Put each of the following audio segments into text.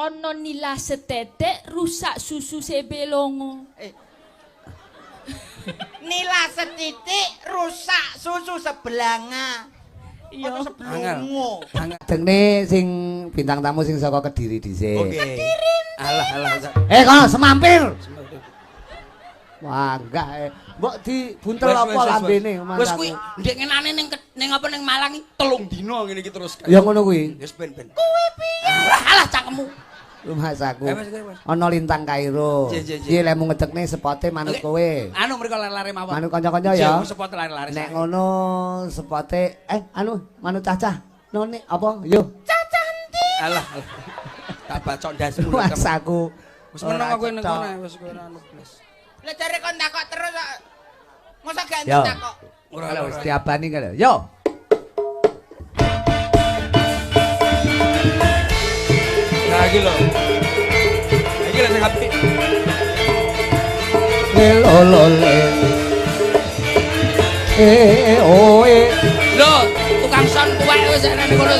ono nila setetek rusak susu sebelongo. Nila setitik rusak susu sebelanga. Iya. Sebelongo. Jenenge sing bintang tamu sing saka Kediri dhisik. Oke. Alah. Kono semampir. Wah, enggak. Mbok dibuntel apa lambene Mas. Wes kuwi ndek ngenane ning apa ning Malang iki 3 dina ngene iki terus. Ya ngono kuwi. Wis ben. Kuwi piye? Alah cangkemmu. Mas aku. Mas. Ana lintang Kairo. Piye lek mung ngecekne spote manut kowe. Anu mriko lare-lare mawon. Manut kanca-kanca ya. Spot lare-lare. Nek ngono spote manut cacah. None apa? Yo. Cacah endi? Alah. Tak bacok ndasmu. Mas aku. Wis meneng aku ning kono wis kowe anu blas. Lah jare kon takok terus kok. Mosok gak Yo. takok. Ora wis diabani kan. Yo. Nah iki lho. Iki lho sing apik. Lolole. Oe. Lho, tukang son kuwek wis ana ning kono.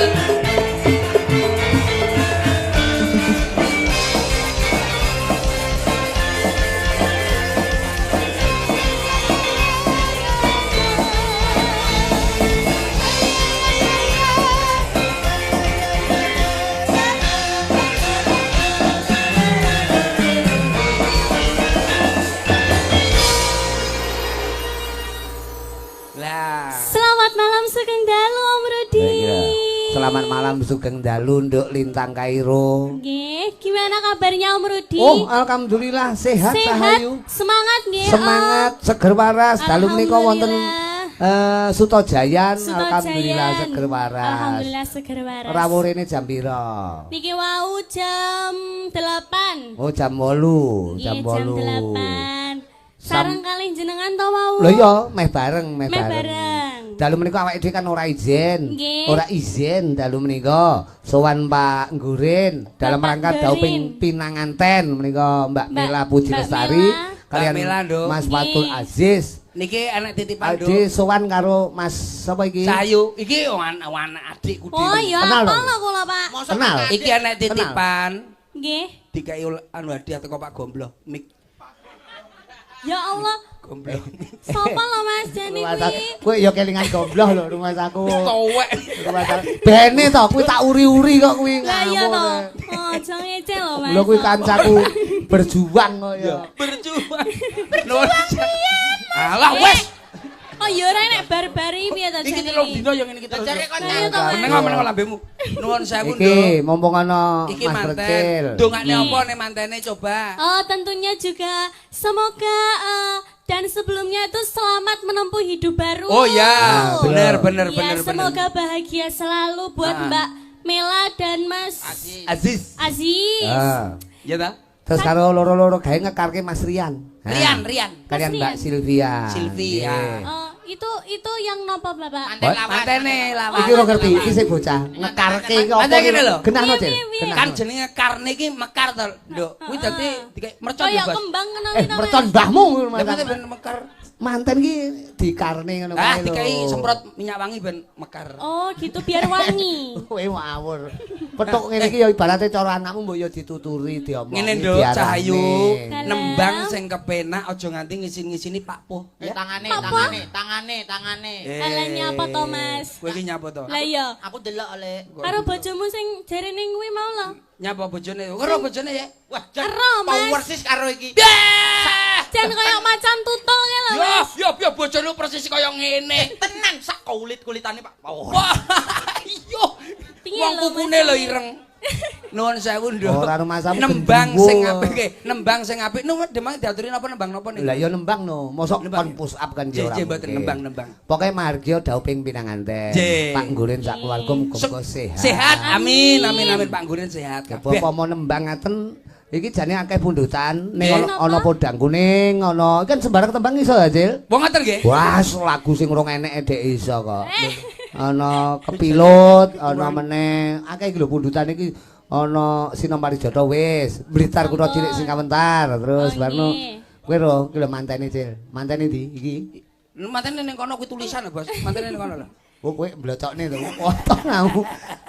Selamat malam Sugeng Dalu Om Rudi. Selamat malam Sugeng Dalu Nduk Lintang Kairo. Nggih, gimana kabarnya Om Rudi? Oh, alhamdulillah sehat Sahayu. Semangat nggih. Semangat seger waras. Dalu menika wonten Sutojayan, alhamdulillah seger waras. Alhamdulillah seger waras. Rawuhene jam pira? Niki wau jam 8. Oh, jam 8. Jam 8. Sareng kalih jenengan to wau. Lho iya, meh bareng. Dalu menika awake dhewe kan ora izin. Ora izin dalu menika sowan Pak Nggurin dalam rangka dauping pinanganten menika Mbak Mela Puji Lestari kalian Mas Fatul Aziz. Niki anak titipan Ade sowan karo Mas sapa iki? Sayu. Iki anak adikku dhewe. Oh iya, Kenal apa lho. kula Pak? Kenal. Iki anak titipan. Nggih. Dikai anu hadiah teko Pak Gombloh. Mik Ya Allah, Gombloh. sapa lho Mas Jani kuwi? Kowe ya kelingan gombloh lho rumah saku. Towek. Bene to kuwi tak uri-uri kok kuwi. Lah iya to. Oh, aja ngece lho Mas. Lho kuwi kancaku berjuang kok ya. Berjuang. Alah wes. Oh iya ora nek bar-bari piye to Iki Jani? 3 dina yang ngene iki terus. Jare kon Meneng lambemu. Nuwun sewu, Nduk. Iki mumpung ana Iki Mas manten. Recil. Dongane apa nek mantene coba? Oh, tentunya juga semoga dan sebelumnya itu selamat menempuh hidup baru. Oh ya, bener. Ya, semoga bahagia selalu buat Mbak Mela dan Mas Aziz. Aziz. Ah. Ya ta? Terus karo loro-loro gawe ngekarke Mas Rian. Rian. Kalian Mas Mbak Rian. Sylvia. Sylvia. Nggih. Oh, itu yang nopo Bapak? Mantene lawan. Iki ora ngerti, iki sing bocah ngekarke iki apa? Mantene ngene lho. Genahno, Cil. Piye, Kan jenenge karne iki mekar to, Nduk. Kuwi dadi dikai mercon Kayak bebas. kembang kenal kita. Mercon mbahmu Lah berarti ben mekar. manten iki dikarne ngono Ah, kae lho. dikai semprot minyak wangi ben mekar. Oh, gitu biar wangi. Kowe ngawur. Petuk ngene iki ya ibarate cara anakmu mbok ya dituturi diomongi. Ngene Nduk, diarani. Cahayu. Kalau- Nembang sing kepenak aja nganti ngisin-ngisini Pak Puh. Ya. tangane. Alanya apa to, Mas? Kowe iki nyapa to? Lah iya, Aku delok oleh. karo bojomu sing jarene kuwi mau lho. Nyapa bojone? Karo bojone ya. Wah, Ero, Mas. power sis karo iki. Jan kaya macan tutul ki lho, Mas. Ya bojone persis kaya ngene. Tenan sak kulit-kulitane Pak. Wah, iya. Piye Wong lho, kukune Mas? lho ireng. Nuwun sewu, Nduk. Ora rumah samu Nembang gendruwo. sing apik nggih. Nembang sing apik. Nuwun demang diaturi napa nembang napa Lah niku? ya nembang no, mosok Nembang. kon push up kan ya ora. Jeh mboten mungkin. nembang. Pokoke margya dauping pinanganten. Jeh. Pak Nggurin sak keluarga muga-muga sehat. Sehat. Amin. Pak Nggurin sehat kabeh. Apa mau nembang ngaten iki jane akeh pundutan ning Nggih. ana podang kuning, ana kan sembarang tembang iso ya, Cil? Wong ngoten nggih. Wah, lagu sing rong enek dhek iso kok. Ana kepilut, ana meneh akeh iki lho pundutan iki. Ana Sinomari Joto wis, Blitar kutha cilik sing kawentar, terus barno kowe ro ki lho mantene Cil. Mantene ndi iki? Mantene ning kono kuwi tulisan lho, Bos. Mantene ning kono lho. Oh kowe mblocokne to. Foto aku.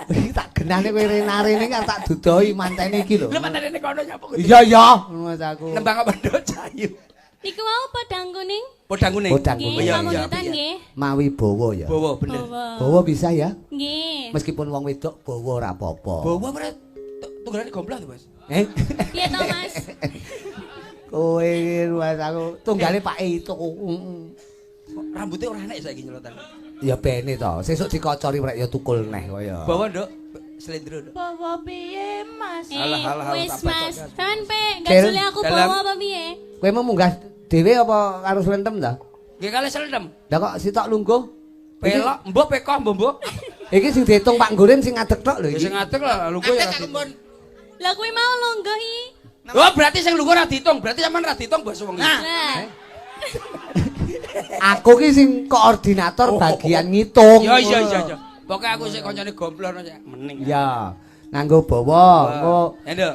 Iki tak genane kowe rene-rene kan tak dudoi mantene iki lho. Lho mantene nek kono nyapa. Iya ya, ngono aku. Nembang apa ndok Jayu. Niku mau padang kuning. Podang kuning. Podang Nggih, kuning. Iya, pamundutan iya. nggih. Mawi bawa ya. Bawa bener. Bawa. Bawa bisa ya? Nggih. Meskipun wong wedok bawa ora apa-apa. Bawa berarti tunggalane gombloh to, Bos. Eh? Iya to, Mas. Kowe Mas aku tunggale Pak itu. Rambutnya ora enak saiki nyelotan. Ya bene to. Sesuk dikocori rek ya tukul neh kaya. Bawa ndok slendro ndok. Bawa piye Mas? Alah, alah, alah, Wis tak Mas. pecok. Sampean pe Cil. gajule aku Dalam. bawa apa piye? Kowe mau munggah dhewe apa karo slentem ta? Nggih kali slendem. Lah kok sitok lungguh? Pelok, mbok pekoh mbok. Iki sing diitung Pak Nggurin sing ngadeg tok lho Ya iki. sing ngadeg lah lungguh ya. Ate kembon. Lah kuwi mau longgo i. Oh, berarti sing lungguh ora diitung. Berarti sampean ora diitung bos wong iki. Lah. Aku ki sing koordinator bagian ngitung. Iya iya iya iya. Pokoke aku sik koncone gombloh sik mening. Ya, nganggo bawa, engko Ya ndok.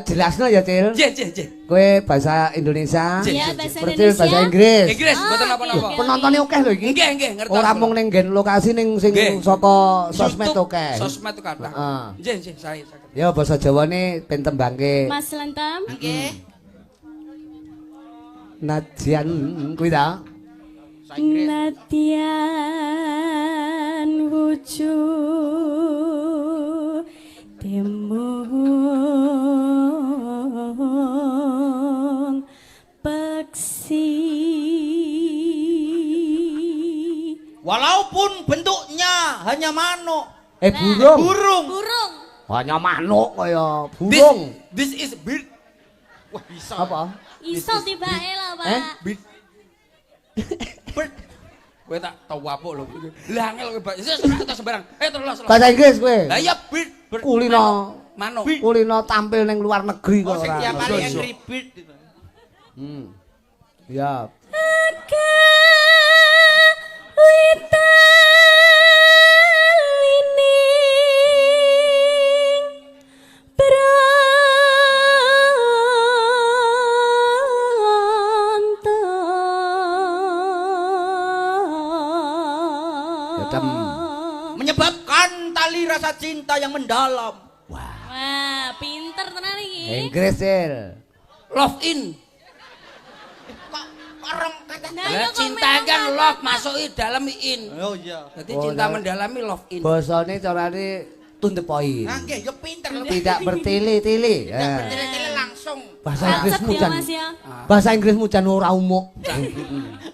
jelasno ya, Cil. Nggih nggih nggih. Kowe bahasa Indonesia, Iya bahasa Berarti Indonesia. bahasa Inggris. Inggris mboten Ah, napa-napa. iya. Penontonnya akeh lho iki. Nggih nggih ngerti. Ora mung ning nggen lokasi ning sing Nggih. saka sosmed YouTube, akeh. Sosmed tuh kata. Heeh. Nggih nggih saya saged. Ya basa Jawane ben tembangke Mas Lentem. Nggih. najan kuwi ta. Natian wujud temung peksi. Walaupun bentuknya hanya manuk, Burung. burung. Burung. Hanya manuk kaya burung. This is bird. Wah bisa. Apa? Iso tibae lah, Pak. Bird. Bird. Kowe tak tau apa lho. Lah angel kowe Pak. Wis ora sembarang. Terus. Bahasa Inggris kowe. Lah iya bird. Bird. Kulino Manuk. kulino tampil ning luar negeri kok Oh, sing ora. tiap kali Iso, iso. Angry Bird. Ya. Menyebabkan tali rasa cinta yang mendalam. Wah, pinter tenan iki. Inggris, Cil. Love in. Kok orang kata Nah, Lah iya kok cinta memang kan kata, love Pak. masuk dalam in. Oh iya. Jadi Oh, cinta nah. mendalami love in. Basane carane to the point. Nah, nggih, ya pinter lho. Tidak bertele-tele. Tidak Ya. bertele-tele langsung. Bahasa Acep Inggrismu ya, jan. Mas ya. Bahasa Inggrismu jan ora umum.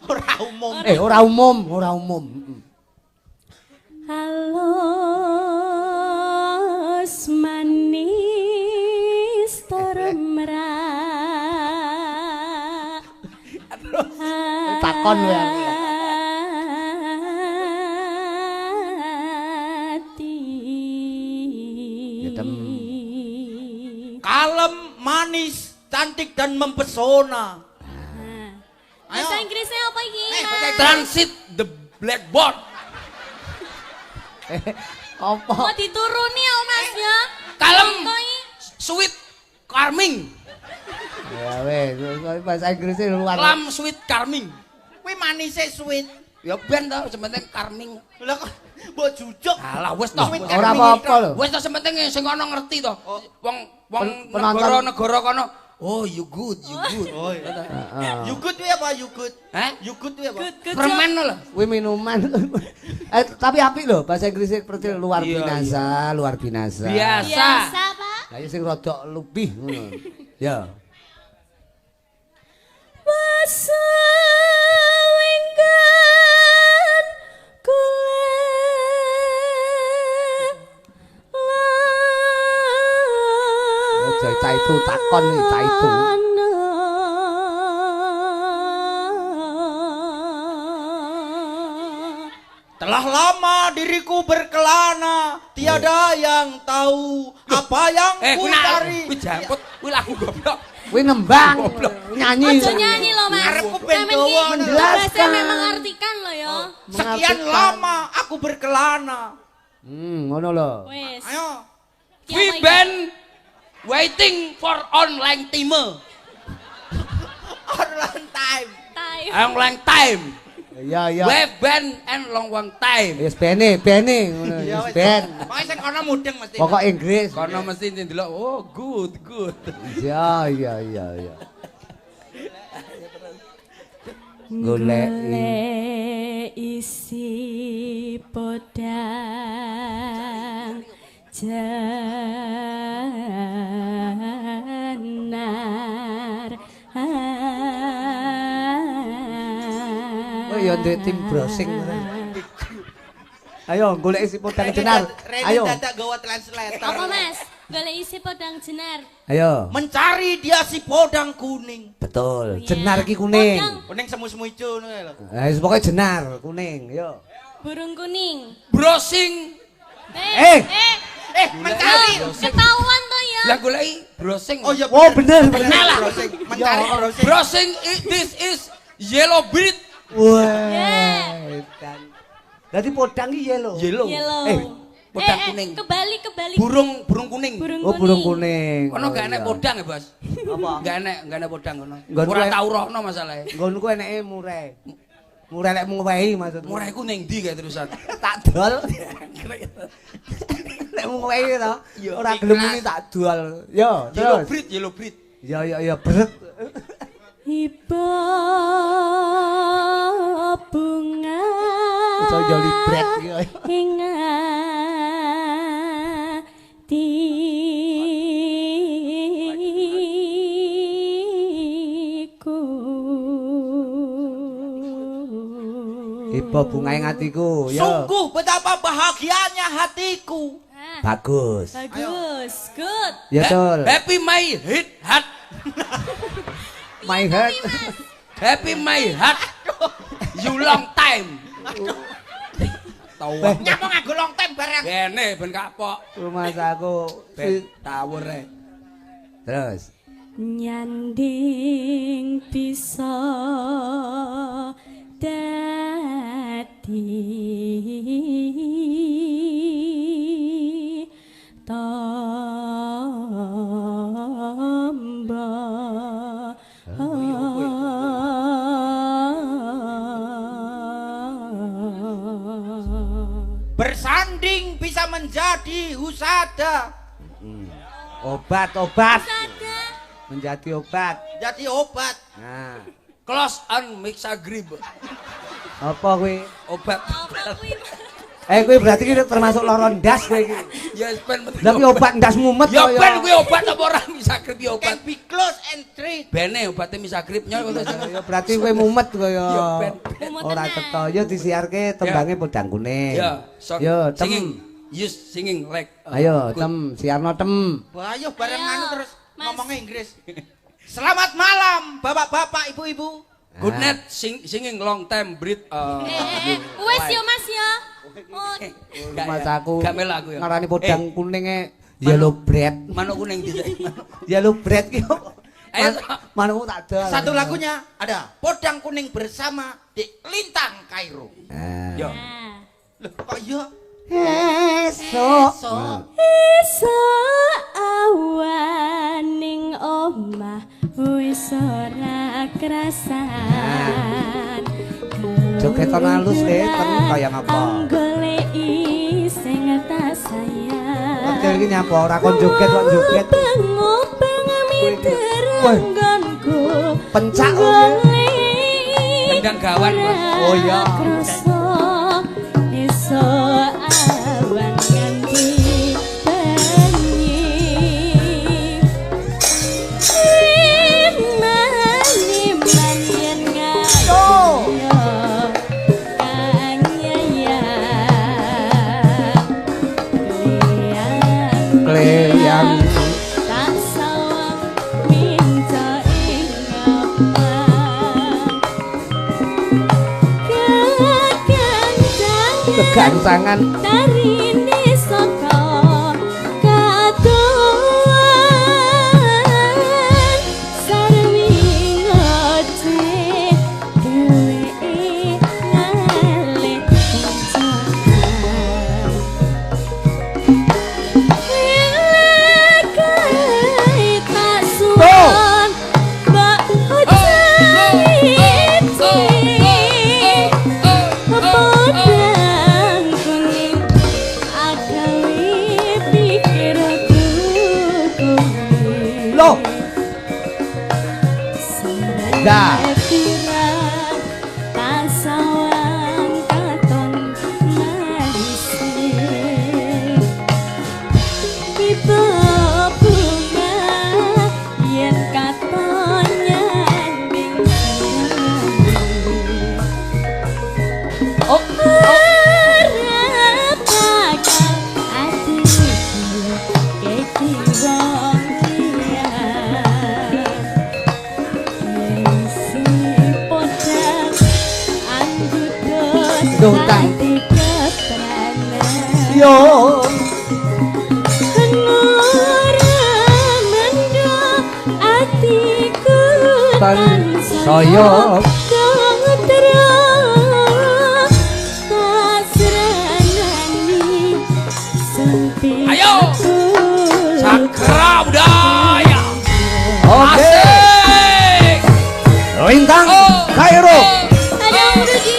Ora umum. Ora umum, ora umum. Halos manis termerak. Takon kowe aku. Hati. Ya, Tem. Kalem, manis, cantik dan mempesona. Ayo. Bahasa Inggrisnya apa iki? Mas? Transit the blackboard. Apa? Mau dituruni ya, Mas ya? Kalem. Contohi. Sweet charming. Ya wes, bahasa Inggrisnya luar. Lam sweet charming. Kuwi manise sweet. Ya ben to sementing charming. Lah kok mbok jujuk. Alah wis to. Sweet Ora charming apa-apa lho. Wis to sementing sing ana ngerti to. Wong Penonton. negara kono. Oh, you good, you good. Oh iya. Heeh. You good kuwi apa you good? Hah? You good kuwi apa? Good Permen job. lho. Kuwi minuman. Tapi apik lho, bahasa Inggrisnya seperti luar Iya, binasa, luar binasa. Biasa. Biasa, Pak. Lah ya sing rada lebih ngono. Ya. Wasawenggan kule Aja cah itu takon nih, cah itu. Telah lama diriku berkelana, tiada yang tahu apa yang ku Kuwi cari. kuwi jangkut, kuwi lagu goblok. Kuwi nembang, nyanyi. Ojo nyanyi loh, Mas. Ngarepku ben Sampeyan dawa, iki menjelaskan. tugasnya memang artikan loh ya. Sekian Mengartikan. lama aku berkelana. Ngono lho. Wes. Ayo. Ki We apa iki? been waiting for online time. Online time. Tayo. Online time. Iya iya. Wave band and long time. Wis bene ngono. Iya Wis wis. ben. Pokoke sing kono mudeng mesti. Pokok Inggris. Kono mesti ndelok oh good. Iya. Golek isi podang jenar. Oh ya ndek tim browsing. Ayo golek isi podang jenar. Ayo. Dadak gawa translator. Apa Mas? Golek isi podang jenar. Ayo. Mencari dia si podang kuning. Betul. Iya. Jenar ki kuning. Podang. Kuning semu-semu ijo ngono lho. Wis pokoke jenar kuning. Yo. Burung kuning. Browsing. Mencari. Ketahuan tuh ya. Lah goleki browsing. Oh iya. Oh bener. Browsing. Mencari browsing. Browsing this is yellow bird. Wah. Dadi podang ki yellow. Yellow. Podang kuning. Kebalik. Burung kuning. Oh burung kuning. Kono gak enek podang ya, Bos? Apa? Gak enek podang kono. Nggon Ora kuwi- tau rohno masalahe. Nggonku ku eneke murai. Murai lek muwehi maksudku. Murai ku ning ndi kae terusan? Tak dol. Lek muwehi to. Ora gelem muni tak dol. Yo, terus. Yellow breed. Ya bret. Iba bunga Iso joli bret iki. ing atiku. Iba bunga ing atiku, yo. Sungguh betapa bahagianya hatiku. Bagus. Bagus, good. Ya tol. Happy my heart. My heart. Happy my heart. You long time. Tahu. Nyapa nganggo long time barang. Kene ben kapok. Rumah saku. Ben tawur e. Terus. Nyanding bisa dadi tamba Bersanding bisa menjadi husada. Obat. Menjadi obat. Jadi obat. Nah, Close on mixagrip. apa kuwi? Obat. Kuwi berarti ki termasuk loro ndas kowe iki. Ya ben. Lah kuwi obat ndas mumet Ya kaya. ben kuwi obat apa ora misagrip ya Can obat. be close and treat. Bene obatnya misagrip nyol kok. Ya berarti kowe mumet Ya kaya. ben. Ora cetha ya disiarke tembange podang kuning. Ya, Yo, tem. singing. Use singing like. Ayo, tem siarno tem. Ayo bareng Ayo, anu terus Mas. ngomongnya Inggris. Selamat malam bapak-bapak, ibu-ibu. Good night singing long time breathe. Wes yo Mas ya. Oh, Rumah saku. Gak melu aku ya. Ngarani podang kuninge yellow bread. Manuk kuning dhisik. Yellow bread ki. Ayo. Manukku tak dol. Satu lagunya ada podang kuning bersama di Lintang Kairo. Yo. nah. Loh, kok iya? Esok. Iso awaning omah wis ora krasan. Jogetan halus ten kaya ngapa? Goleki sing tak sayang. Hotel iki nyapa ora kon joget kok joget. Ngobeng miteranggonku. Pencak kok. Gendang gawan, Mas. Oh, iya. Krasa iso awan nganti bengi. Iman yen ngaya kanyayang Kleyang. tak sawang minta ing Kegancangan. Tarini saka katuan sarwi ngoce dewe ngale kencangan Ilakai tak suan mbak hojai Yo. Dah. Pasawang katon marise Pipa bunga yen katon nyanding Oh. harap bakal atiku keki wong liyan yen si podang anggudut Dotang. ati kepranan Yo. Ngoramendo atiku Tansaya Katra kasranani sempit Ayo. Sakra budaya. Oke. Asik. Lintang Oh. Kairo. Aduh Rudy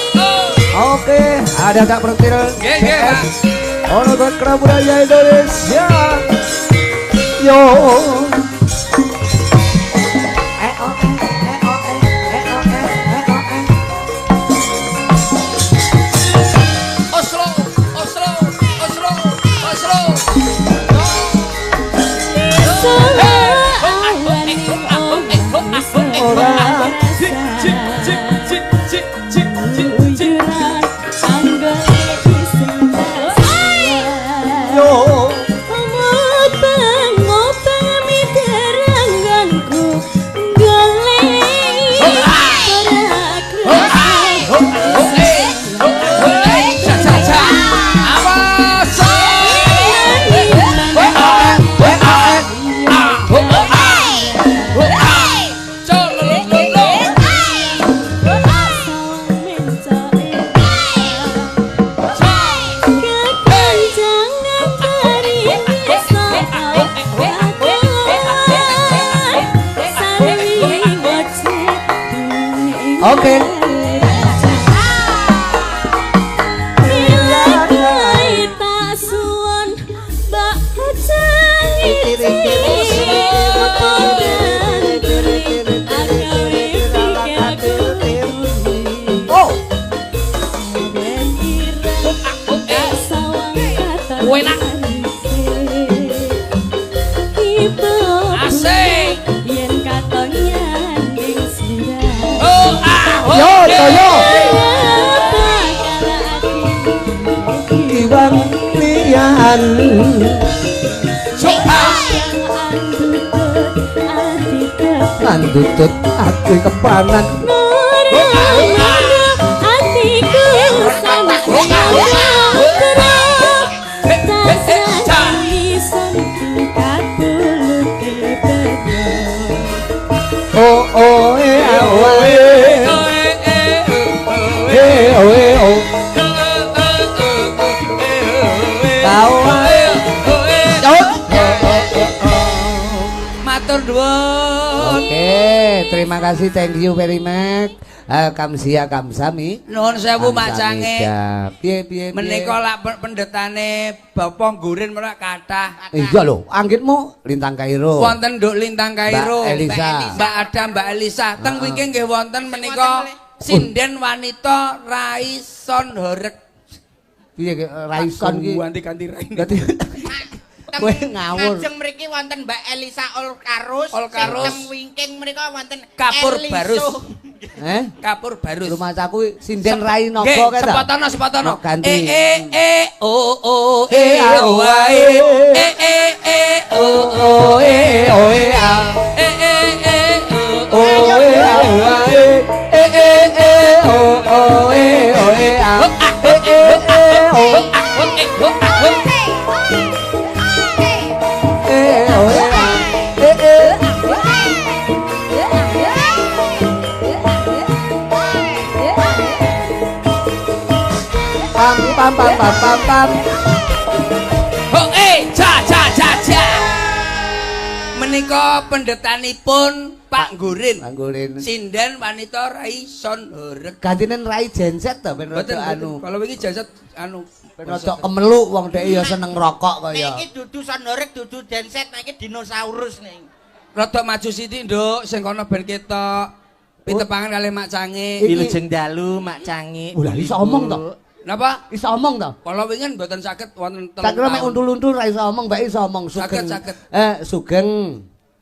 Oke, ada tak perutil Nggih, nggih, Pak. Ono Sakra Budaya Indonesia. Yo. Oslo, Oslo, Oslo, Oslo. Ora. Yo. Oke. Oh. Enak. Asik. Yen katon nyanding sirah Oh, ah, oh, Yo, eh. toyo. Iwang liyan. Andutut aku kepanan. Oh oh eh oh eh oh. Kau Matur nuwun. Oke, terima kasih, thank you very much. Kamsia kamsami. Nuwun sewu macange. Piye. Menika lak pendetane Bapak Nggurin menak kathah. Iya lho, anggitmu Lintang Kairo. Wonten Nduk Lintang Kairo. Mbak Elisa. Mbak Ada, Mbak Elisa. Teng wiki nggih wonten menika sinden wanita Raison Horeg. Piye Raison ki? Ganti Rain. Dadi kowe ngawur. Lajeng mriki wonten Mbak Elisa Olkarus. Olkarus. Teng wingking menika wonten Kapur Eliso. Barus. Kapur Barus. Rumah saku sinden Rai Nogo Nggih, kae ta? sepotono. Ganti. Oh wae. Oh pam. Menika pendetanipun Pak Nggurin. Nggurin. Sinden wanita Raison Horeg. Gantinen Rai Genset ta ben Mboten rada anu. Kalau wingi jaset anu Ben rada kemeluk wong dhek ya seneng rokok kaya. Nek iki dudu Son Horeg dudu Denset, nek iki dinosaurus ning. Rada maju sithik, Nduk, sing kono ben ketok. Pitepangan kali Mak Cangi. Wilujeng dalu Mak Cangi. Ulah iso omong to. Napa? Iso omong to. Kalau wingi mboten saged wonten 3 Tak kira mek tahun. untul-untul ra iso omong, mbak iso omong Sugeng. Saged. Sugeng.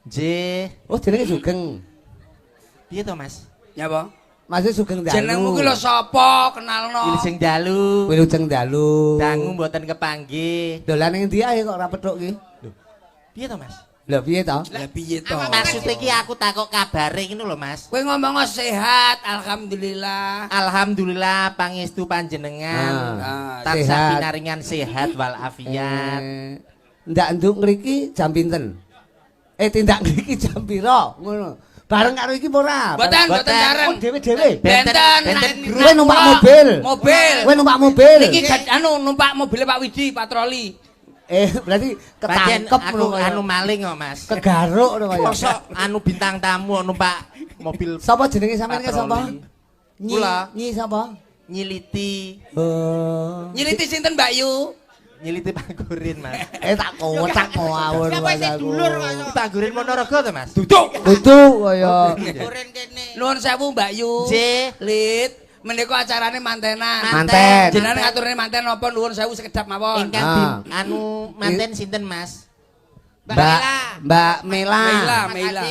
Nggih. Oh, jenenge Sugeng. Piye to, Mas? Nyapa? Masih Sugeng Dalu. Jenengmu ki lho sapa? Kenalno. Wilujeng dalu. Wilujeng Dalu. Dangu mboten kepanggih. Dolan ning ndi ae kok ora petuk ki? Piye to, Mas? Lha piye to? Lah piye to? Maksud iki aku takok kabare ngono lho, Mas. Kowe ngomong sehat, alhamdulillah. Alhamdulillah pangestu panjenengan tansah sehat. pinaringan sehat wal afiat. Ndak nduk ngriki jam pinten? Tindak ngriki jam pira? Ngono. Bareng karo iki apa ora? Mboten bareng. Oh, dhewe-dhewe. Benten. Kowe numpak mobil. Kowe numpak mobil. Niki numpak mobil Pak Widi patroli. Berarti Pancen ketangkep aku anu maling kok, Mas. kegaruk ngono kaya. Mosok anu bintang tamu numpak mobil Sapa jenenge sampean ki sapa? patroli. Kula. Nyi sapa? Nyiliti. Nyiliti sinten Mbak Yu? Nyiliti Panggurin, Mas. Tak kocak ngawur aku. Iki Panggurin Ponorogo to, Mas? Duduk. Kudu kaya Nuwun sewu Mbak Yu. Nggih. Lit. Menika acarane mantenan. manten. Jenengan ngaturne manten napa nuwun sewu sekedap mawon. Ingkang anu manten sinten, Mas? Mbak Mela. Mela. Mbak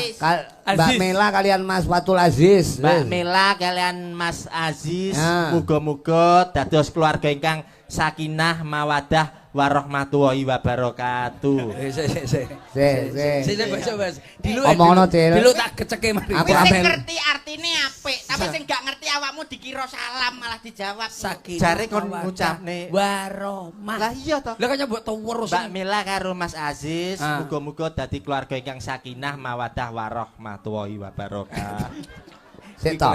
Aziz. Mela kalian Mas Fatul Aziz. Mbak Mela kalian Mas Aziz, Ya. muga-muga dados keluarga ingkang sakinah mawadah warahmatullahi wabarakatuh. Sik Bas. Dilu Omongno, Cil. Dilu tak geceke mari. Aku Wis sing ambil. ngerti artine apik, tapi sing gak ngerti awakmu dikira salam malah dijawab. Sakinah. Jare kon mawaddah, ngucapne. warahmah. Lah iya to. Lah kan nyebut terus. Mbak Mela karo Mas Aziz, Ah. muga-muga dadi keluarga ingkang sakinah mawadah warahmatullahi wabarakatuh. Sik to.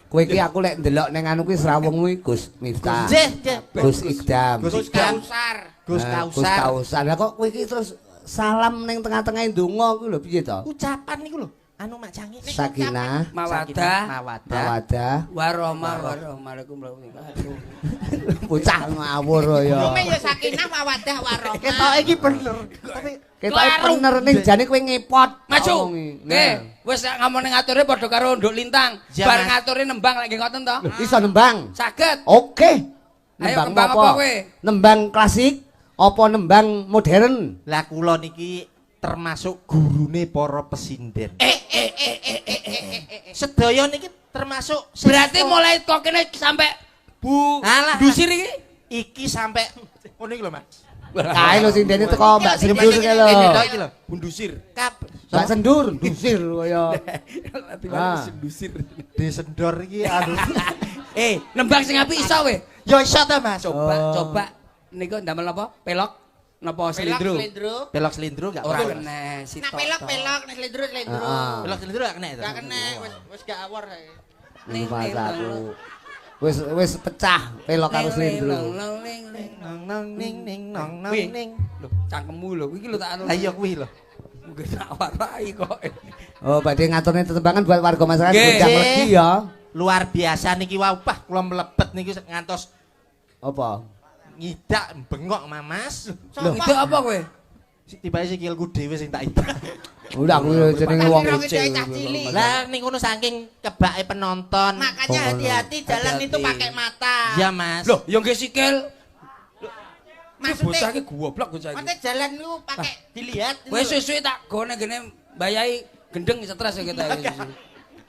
Kowe iki aku lek ndelok ning anu kuwi srawungmu Gus Miftah. Nggih, Gus Ikdam. Gus Kausar. Gus Gus Kausar. Kausar. Lah kok kowe iki terus salam ning tengah-tengah ndonga kuwi lho piye to? Ucapan niku lho, anu Mak Cangi. Sakinah, Mawadah, mawadah. mawaddah, warahmah, warahmatullahi. bocah ngawur ya. Lume ya sakinah mawadah warahmah. Ketok iki bener. Tapi Ketoke bener ning jane kowe ngepot. Maju. Omongi. Wis ngomong ngature padha karo Nduk Lintang. Ya, Bar Mas. ngature nembang lek nggih ngoten to. Iso nembang. Saged. Oke. Ayo, nembang apa kowe? Nembang klasik apa nembang modern? lah kula niki termasuk gurune para pesinden. Sedaya niki termasuk Berarti mulai kok kene sampai Bu Alah. Dusir iki. iki sampai ngono iki lho, Mas. Kae lho sing dene teko Mbak Sendur kae lho. Ini tok iki lho. Bundusir. Kap Mbak Sendur, dusir kaya. Ah. Bundusir. disendor iki anu. Nembang sing apik iso we. Yo iso ta, Mas. Coba niku ndamel apa? Pelok napa silindro? Pelok selindro gak Ora ora. kena Nah sitok. pelok-pelok nek slendro. Pelok selindro gak kena itu. Gak kena wis gak awor ae. Ning aku. Wis pecah pelok karo slendro. Nong nong ning ning nong nong Wih. ning. Lho, cangkemmu lho iki lho tak anu. Lah iya kuwi lho. Mungkin tak warai kok. Oh, badhe ngaturne tetembangan buat warga masyarakat Nggih. Gunjang Legi ya. Luar biasa niki wau pah kula mlebet niki ngantos Apa? ngidak bengok Mas. Lho, itu apa kowe? Tiba sikilku dhewe sing tak idak. Udah aku jenenge wong Kira kecil. cah cilik. Lah ning kono saking kebake penonton. Makanya hati-hati jalan itu pakai mata. Iya, Mas. Loh, ya nggih sikil. Maksudnya Bocah iki goblok bocah iki. maksudnya jalan lu pakai dilihat. Kowe suwe tak gone gene mbayai gendeng stres ya kita.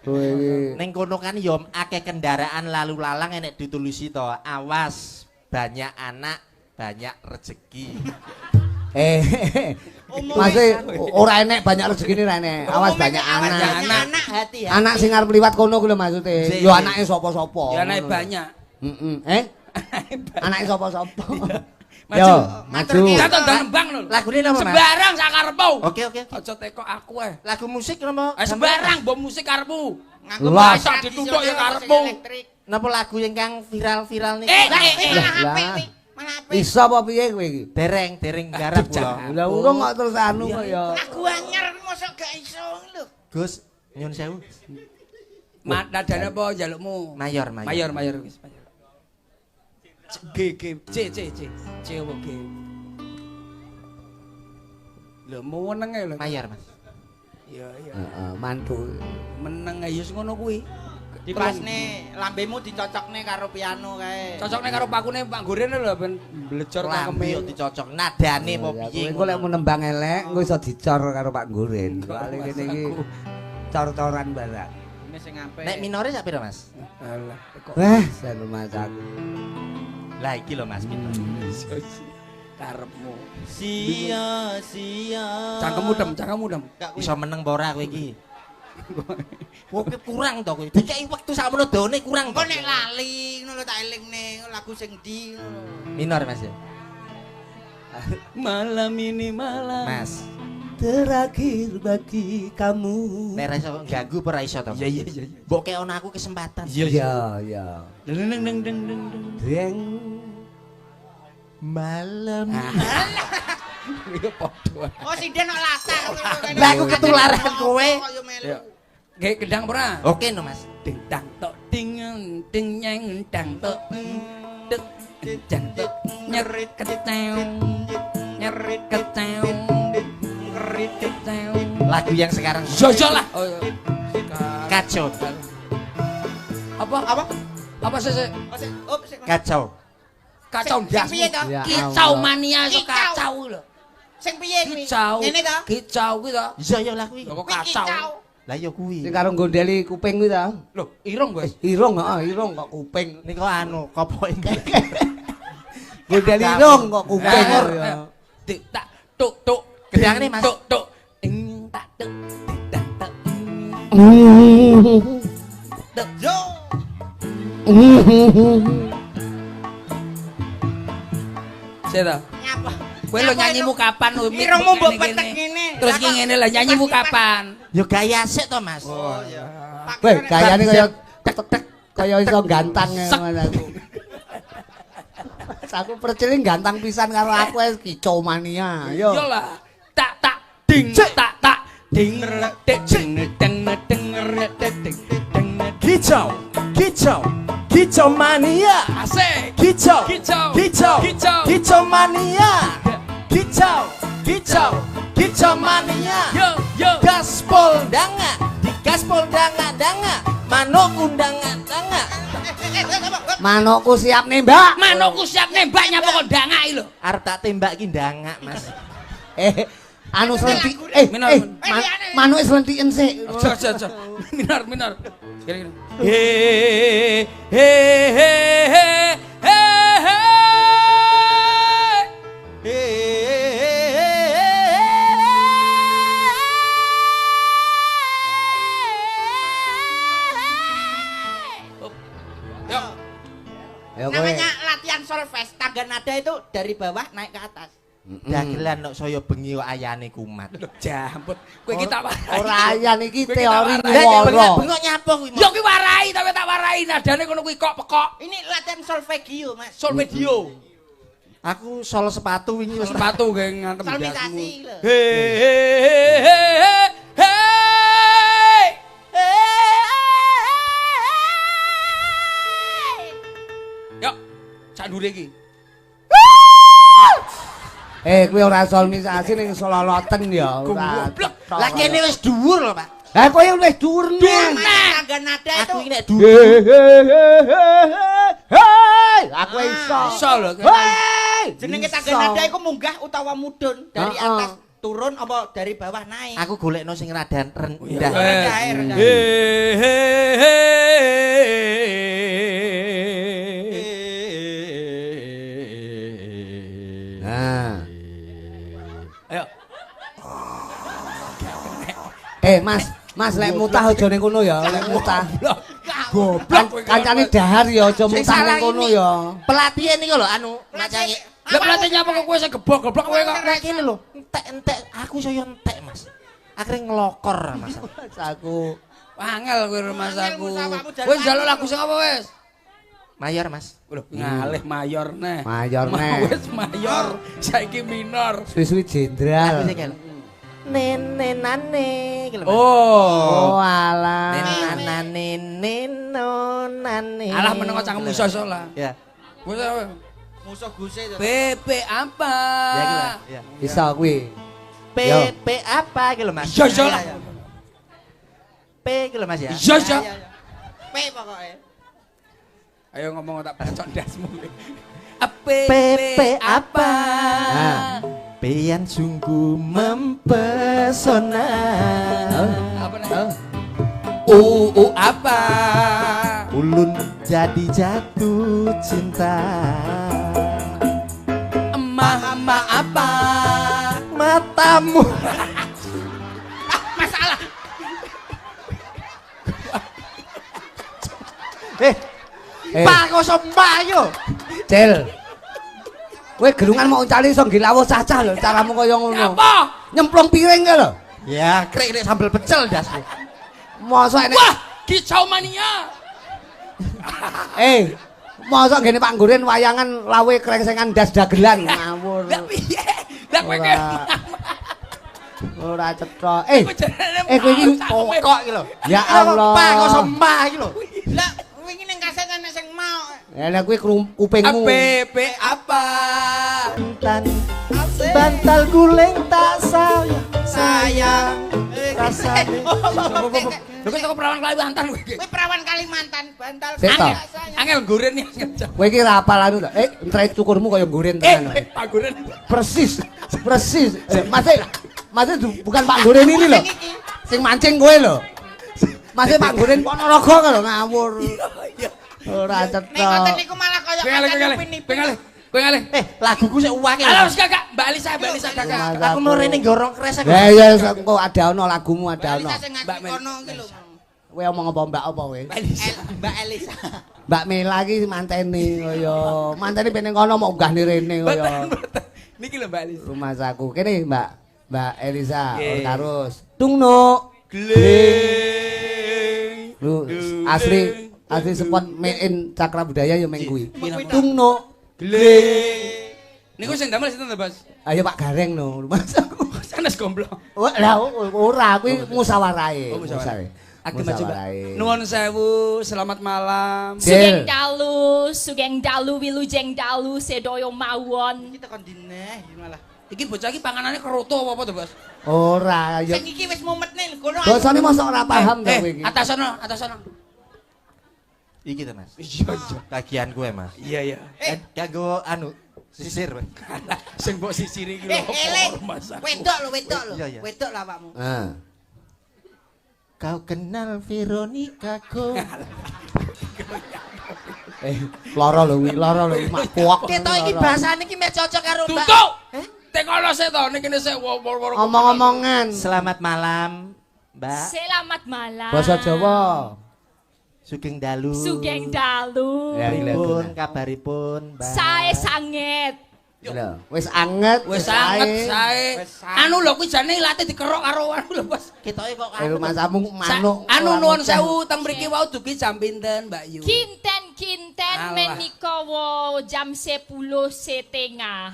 Kowe iki Ning kono kan ya akeh kendaraan lalu lalang enek ditulisi to, awas banyak anak, banyak rezeki. Masih ora enek banyak rezekine ra enek. Awas banyak anak. Anak hati-hati. Anak sing arep liwat kono kuwi lho maksude. Yo anake sapa-sapa. Ya anake banyak. Heeh. Anake sapa-sapa. Maju. Yo, maju. Caton nembang lho. Lagune napa, Mas? Sembarang sak karepmu. Oke. Aja teko aku ae. Lagu musik napa? Sembarang mbok musik karepmu. Nganggo Lah, bahasa sak dituthuk ya tradisional, karepmu. mesin elektrik. Napa lagu ingkang viral-viral niki? Mana lah. HP wi? Mana HP? Iso apa piye kowe iki? Dereng garap kula. Lah urung kok terus anu kok ya. Lagu anyar mosok gak iso lho. Gus, nyun sewu. Nadane apa njalukmu? Mayor. Mayor wis mayor. G apa G? Lho meneng ae lho. Mayor, Mas. Iya, iya. Heeh, mantu. Meneng ae wis ngono kuwi. Dipasne lambemu dicocokne karo piano kae. Cocokne karo pakune Pak Gorene lho ben blecor Lambe yo cangkeme. dicocok nadane apa piye. Kowe lek mau nembang elek, engko iso dicor karo Pak Gurin. Soale kene iki cor-coran barang. Ini sing apik. Nek minore sak pira, Mas? Alah, kok Wah, sen mas aku. Lah iki lho Mas minore. karepmu. Sia-sia. Cangkemmu dem. Iso meneng apa ora kowe iki? Kowe kurang to kowe. Dikeki wektu sakmono done kurang. Engko nek lali ngono lho tak elingne lagu sing ndi ngono. Minor Mas ya. Malam ini malam. Mas, Terakhir bagi kamu. nek ra iso ganggu apa ra iso to? Iya. Mbok keono aku kesempatan. Ya, ya. Deng deng deng deng deng. Deng. Malam. Iya padha. Oh sing den nok latar. Lah aku ketularan kowe. Kaya melu. Ya. Kayak gedang pernah? Oke no Mas. Ding dang tok ding ding nyeng dang tok dek jang tok nyerit keteung nyerit keteung nyerit keteung. Lagu yang sekarang Jojo lah. Oh, iya. kacau. Apa sih? Oh sik. Kacau. Kacau Sing piye to? Ya Kicau Allah. mania so Kicau. kacau lho. Sing piye kuwi? Kicau. Ngene to? Kicau kuwi to. Iya ya lah kuwi. Kok Kuwi kacau. kicau. Lah ya kuwi. Sing karo gondeli kuping kuwi ta? Loh, irung Bos. Irung, heeh, irung kok kuping. Niko anu kopoke. Gondeli irung kok kuping. Ngor. Ya. Tik tak tuk tuk. Gedangane, Mas. Tuk tuk. Ing tak tuk. Tak tak. Tuk. Yo. Seta. Nyapa? Kowe lo nyanyimu kapan lo? Irungmu mbok petek ngene. Terus ki ngene lah nyanyimu kapan? Yo gaya sik to Mas. Oh iya. Weh, gayane kaya tek tek kaya iso gantang ngono aku. Aku perciling gantang pisan karo aku wis kicau mania. Yo. Yo lah. Tak tak ding tak tak ding tek ding deng deng tek ding deng. Kicau, kicau, kicau mania. Asik. Kicau, Kicau. kicau, Kicau. kicau mania. Kicau, kicau, kicau mania. Yo yo. Gaspol danga, di gaspol danga, manuk undangan danga. Manukku siap nembak. Manukku siap nembak nyapa kok ndangaki lho. Arep tak tembak ki ndangak Mas. Anu selentik. Minor. Manuke selentiken sik. Aja. Minar. Kene. He he he he he. Yo. Ya kowe. Namanya latihan solfege, tangga nada itu dari bawah naik ke atas. Dagelan nek saya bengi kok ayane kumat. Jamput. Kowe iki tak warai. Ora ayan iki Kowe iki teori tak warai. woro. Bengok nyapa kuwi. Yo ki warai tapi tak warai nadane kono kuwi kok pekok. Ini latihan solfegio, Mas. Sol video. Aku sol sepatu wingi wis Sepatu ge ngantem Solmisasi lho. He he he he. Yo, sak ndure iki. Kowe ora solmisasi ning sololoten ya. Goblok. Lah kene wis dhuwur lho, Pak. Kowe wis dhuwur neh. Namanya tangga nada itu. Aku iki nek dhuwur. Hei, aku iso. Iso lho. Hei, Jenenge tangga iso. nada iku munggah utawa mudhun dari atas turun apa dari bawah naik. Aku golekno sing radan rendah. Rendah. He he he. Nah. Ayo. Mas lek mutah aja ning kono ya, lek mutah. Goblok. Kancane dahar ya aja Sing mutah ning salah kono ini. ya. Pelatih niku lho anu macangi. Lah pelatih nyapa kok kowe sing gebok-geblok kowe kok. Lah kene lho, entek-entek aku saya entek, Mas. Akhirnya ngelokor Mas. Aku Angel kowe Mas aku. Angel, musawamu Wis njaluk lagu sing apa wis? Mayor, Mas. Lho, ngalih mayor neh. mayor neh. Wis mayor, saiki minor. Suwi-suwi jenderal. Aku sing kene. Nenenane gitu. Oh, Oh, alah. nenanane nenonane. Alah menengo cangkemmu iso lah. Ya. Wis Musuh guse itu. PP apa? Ya gitu lah. Ya. Bisa kuwi. PP apa gitu Mas? Iso lah. P iki lho Mas ya. Iya, iya. P pokoknya. Ayo ngomong tak bacok ndasmu. PP apa? Nah. Pian sungguh mempesona. Apa nih? Apa? Ulun jadi jatuh cinta. Mama apa? Matamu. Masalah. Pak kok sembah yo. Cel. Kowe gerungan mau cali iso ngilawuh cacah lho, caramu kaya ngono. Apa? Nyemplung piring ke lho. Ya, krek sambel pecel dasmu. Mosok enek Wah, kicau mania. mosok ngene Pak Nggurin wayangan lawe krengsengan das dagelan ngawur. Lah piye? Lah kowe Ora cetha. kowe Kowe iki Pokok iki lho. ya Allah. Pak kok sembah iki lho. Lah wingi ning kaset ana sing mau. Ya nek kuwi kupingmu. PP apa? Bantal guling tak sayang rasane. Lho kok perawan Kalimantan kowe iki? Kowe perawan Kalimantan, bantal Sik toh. Angel guren nih ngejak. Kowe iki ra apal anu to. Entre cukurmu kaya Nggurin tenan. Pak Guren. Persis. Masih bukan Pak Nggurin ini loh. Sing mancing kowe lho. Masih Pak Nggurin Ponorogo kan lho ngawur. Ora Nek cetha. ngoten niku malah kaya Kowe ngalih. Laguku sik uwake. Halo Kakak, Mbak Alisa Kakak. Aku mau rene gorong kres aku. Ya engko ada ono lagumu ada ono. Mbak Elisa Mbak sing kono iki lho. Kowe omong apa Mbak apa kowe? Mbak Elisa. Mbak Mela iki manteni kaya manteni peneng kono mau unggah rene kaya Niki lho Mbak Alisa. rumah saku. Kene Mbak Elisa Nggih. Tarus. Tungno. Gleng. Lu asli spot made in Cakra Budaya ya meng kuwi. Tungno. Gleng. Niku sing damel sinten to, Bos? Ayo Pak Gareng no rumah saku. Sanes gomblo. Lah ora kuwi musawarahe. Oh, musyawarah. Agem aja, Mbak. Musawarahe. Nuwun sewu, selamat malam. Cil. Sugeng dalu wilujeng dalu sedoyo mawon. Kita kon dineh malah. Iki bocah iki panganane keroto apa to, Bos? Ora ya. Sing iki wis mumet nih kono. Bosone mosok ora paham to kowe iki. Atasono. Iki to Mas. Iya, iya. Kagian kowe Mas. Iya, iya. Kanggo anu sisir. Sing mbok sisiri iki lho Elek. apa Mas? Wedok lho. Iya, iya. Wedok lah awakmu. Kau kenal Veronica kok? Loro lho mak puak. Ketok iki bahasane iki mek cocok karo Mbak. Tutuk. Tekono sik to niki sik wor-wor. Omong-omongan. Selamat malam, Mbak. Selamat malam. Basa Jawa. Sugeng dalu. Sugeng dalu. Ya, iya. Pripun kabaripun, Mbak? Sae sanget. Lho, wis anget, Wis anget sae. Anu lho kuwi jane ilate dikerok karo anu lho, Bos. Ketoke kok Rumah samu manuk. Anu ora nuwun ngoceh. sewu teng mriki wau dugi jam pinten, Mbak Yu? Kinten Alah. menikowo jam 10 setengah.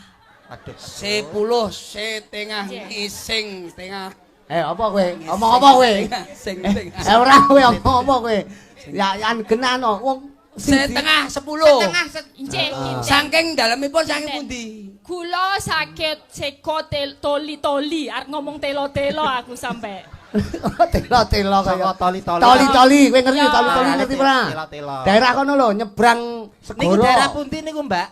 Aduh. 10 setengah Iya. ising setengah. Apa kowe? Omong apa kowe? Sing setengah. Ora kowe omong apa kowe? Ya yan genano wong Setengah 10. Setengah Injih kinten. Saking dalemipun saking pundi? Kula sakit seko toli-toli, arep ngomong telo-telo aku sampe. telo-telo kaya Toli-toli. toli-toli kowe ngerti Ya. toli-toli ngerti ora? Telo-telo. Daerah kono lho nyebrang Niku segoro. daerah pundi niku, Mbak?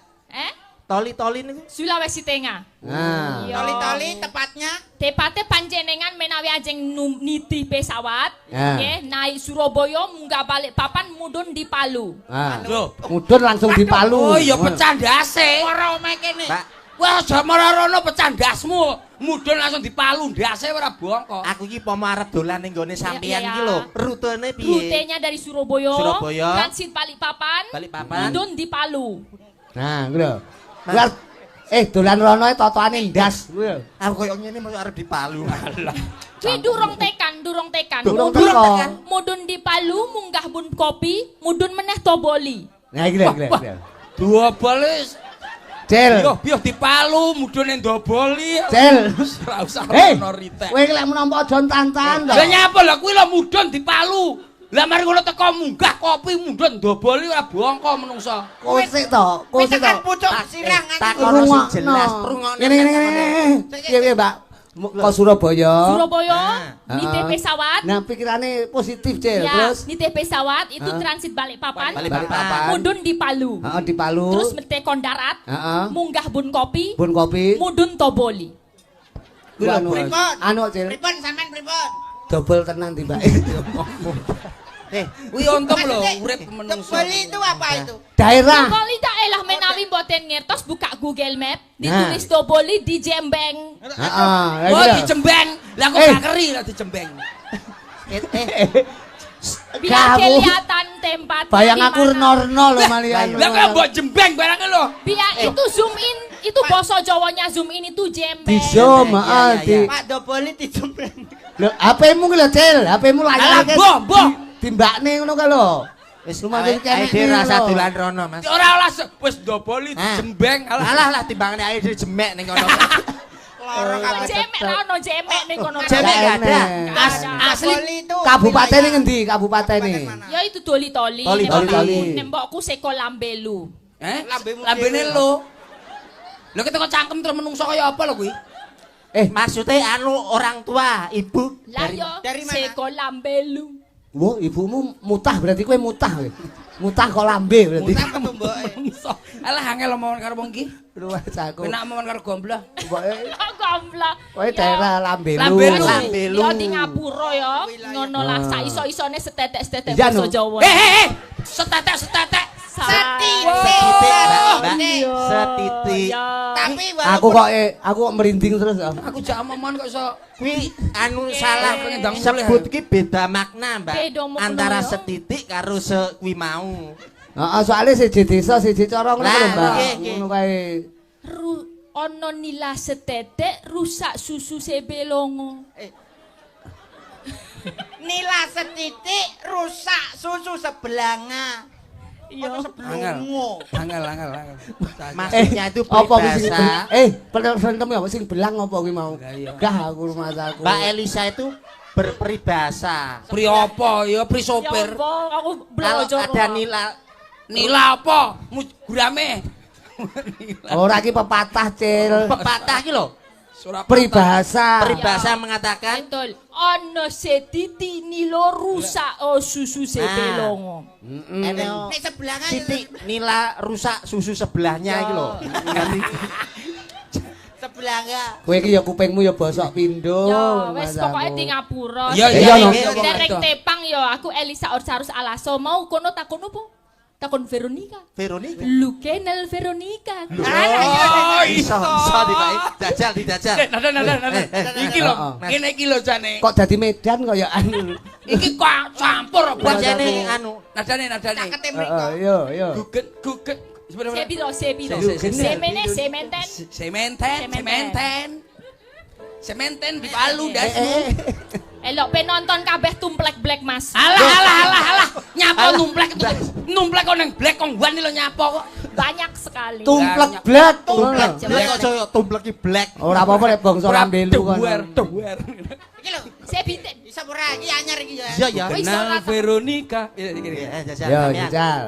Toli-toli niku. Sulawesi Tengah. Nah. Iya. Toli-toli tepatnya Tepatnya panjenengan menawi ajeng niti pesawat, Ya. nggih, naik Surabaya munggah balik papan mudhun di Palu. Nah. Loh. Mudhun langsung di Palu. Oh iya pecah ndase. ora omahe kene. Mbak, Wah aja marono pecah ndasmu. Mudhun langsung dipalu ndase ora bongkok. aku iki pomo arep dolan ning gone sampeyan Iya, iki iya. lho. Rutene piye? Rutenya dari Surabaya, Surabaya. transit Balikpapan, Balikpapan. mudhun di Palu. Nah, kuwi lho. Dolan rono totoane ndas kuwi lho. Aku koyo ngene mosok arep dipalu. Kuwi durung tekan. Durung Mudhun tekan. mudhun di Palu, munggah bun kopi, mudhun meneh Toboli. Nah iki lho. Dua balis. Cel. Biyo dipalu mudhun ndoboli. Cel. Ora usah Hei, ono ritek. kowe iki lek menampa aja tantan to. Lah nyapa lho kuwi lho mudhun dipalu. Lah mari ngono teko munggah kopi mudhun ndoboli ora bongkok menungso. Kowe sik to, kowe Kowe sik to. tekan pucuk sirah tak ngene. ono sing jelas, rungokne. Ngene. Piye Mbak? Kok Surabaya. Surabaya, Ah. nitip pesawat. Nah, pikirane positif, Cil. Ya, Terus nitip pesawat itu Ah. transit Balikpapan. Balikpapan. Mudun di Palu. Heeh, di Palu. Terus metekon darat. Heeh. Munggah Bun Kopi. Bun kopi. Mudun Toboli. Kuwi anu. Pripun? Anu, Cil. Pripun sampean pripun? Double tenan timbake. Kuwi untung lho Maksudnya, urip menungso. Toboli itu apa itu? Daerah. Toboli tak elah menawi mboten ngertos buka Google Map, Nah. ditulis Toboli di Jembeng. Heeh. Oh dijembeng. Lah kok gak keri lah dijembeng. Biar Kamu kelihatan tempat. bayang aku Norno lho malian. Lah kok mbok jembeng barang lho. Biar itu zoom in, itu bahasa Jawanya zoom in itu Jembeng. Di zoom, heeh, di. Pak Doboli dijembreng. Lho, HP-mu ki lho, Cil. HP-mu Alah, layar. boh. Timbakne ngono ka lho. Wis lumayan kene ae rasa lho. dolan rono, Mas. Ora olah wis doboli Ah. jembeng. Alah lah timbangane ae jemek ning kono. Loro kabeh. Jemek ra ono jemek ning kono. Jemek gak ada. Asli Doboli itu Kabupaten ngendi? Kabupaten Kabupaten mana? Ya itu Toli-Toli. Toli, Toli. Nembokku Seko Lambelu. Lambemu Lambene dhewe. lho. Lho ketek cangkem terus menungso kaya apa lho kuwi? Maksudnya anu orang tua, ibu Lah yo dari mana? Seko Lambelu. Wo, ibumu mutah berarti kowe mutah kowe. Mutah kok lambe berarti. Mutah metu mboke. Menungso. Alah angel omong karo wong iki. Luwes aku. Penak omong karo gomblah. Mboke Gombla. kowe daerah Lambelu. Lambelu. Lambelu. Ya di Ngapura ya. Ngono lah sak iso-isone setetek-setetek Iya, basa no. Jawa. Setetek. Setitik. Tapi Aku kok merinding terus. Aku jak omongan kok iso Kuwi anu salah pengendang sebut ki beda makna, Mbak. Beda makna, Antara ya. setitik karo kuwi mau. Heeh, soalnya siji desa siji cara ngono Lah, lho, Mbak. nggih, nggih. Ngono kae. Ono nila setetek rusak susu sebelongo. nila setitik rusak susu sebelanga. Iya. Sebelungu. angel. Maksudnya itu Apa kuwi sing peribahasa. pentem apa sing belang apa kuwi mau? Iya. Gah aku rumah aku. Mbak Elisa itu berperibahasa. Pri apa ya pri Ya sopir. apa aku Kalau belajar. ada nila Nila apa? Gurame. Ora ki pepatah, Cil. pepatah ki lho. Peribahasa. Peribahasa mengatakan Betul. Ono setiti nilo rusak susu sebelongo. Nek sebelanga titik nila rusak susu sebelahnya iki lho. sebelanga. Kowe iki ya kupingmu ya bosok pindho. Ya wis Mas pokoke aku. di Ngapura. Iya, iya, no. Derek Tepang ya aku Elisa Orsarus Alaso mau kono takon opo? Takon Veronica. Veronica. Lu kenal Veronica. Oh, Iso dijajal. Nada. Iki lho, kene iki lho jane. Kok dadi Medan kaya anu. Iki kok campur apa Bacane anu nadane. Cakete mriko. Yo. Guget. Sepiro. Sementen di Palu dasmu. Elok penonton kabeh tumplek black mas. Alah. Nyapa numplek itu. Numplek kok nang black kong wan lho nyapa kok. Banyak sekali. Tumplek blek. black kok coyo tumpleki black. Ora apa-apa nek bangsa Lambelu kon. Duwer. Iki lho. Saya bintik. Bisa ora iki anyar iki ya. Iya ya. Wis, Kenal ora tak- Veronica. Iki. Jajal. Yo, sampean. jajal.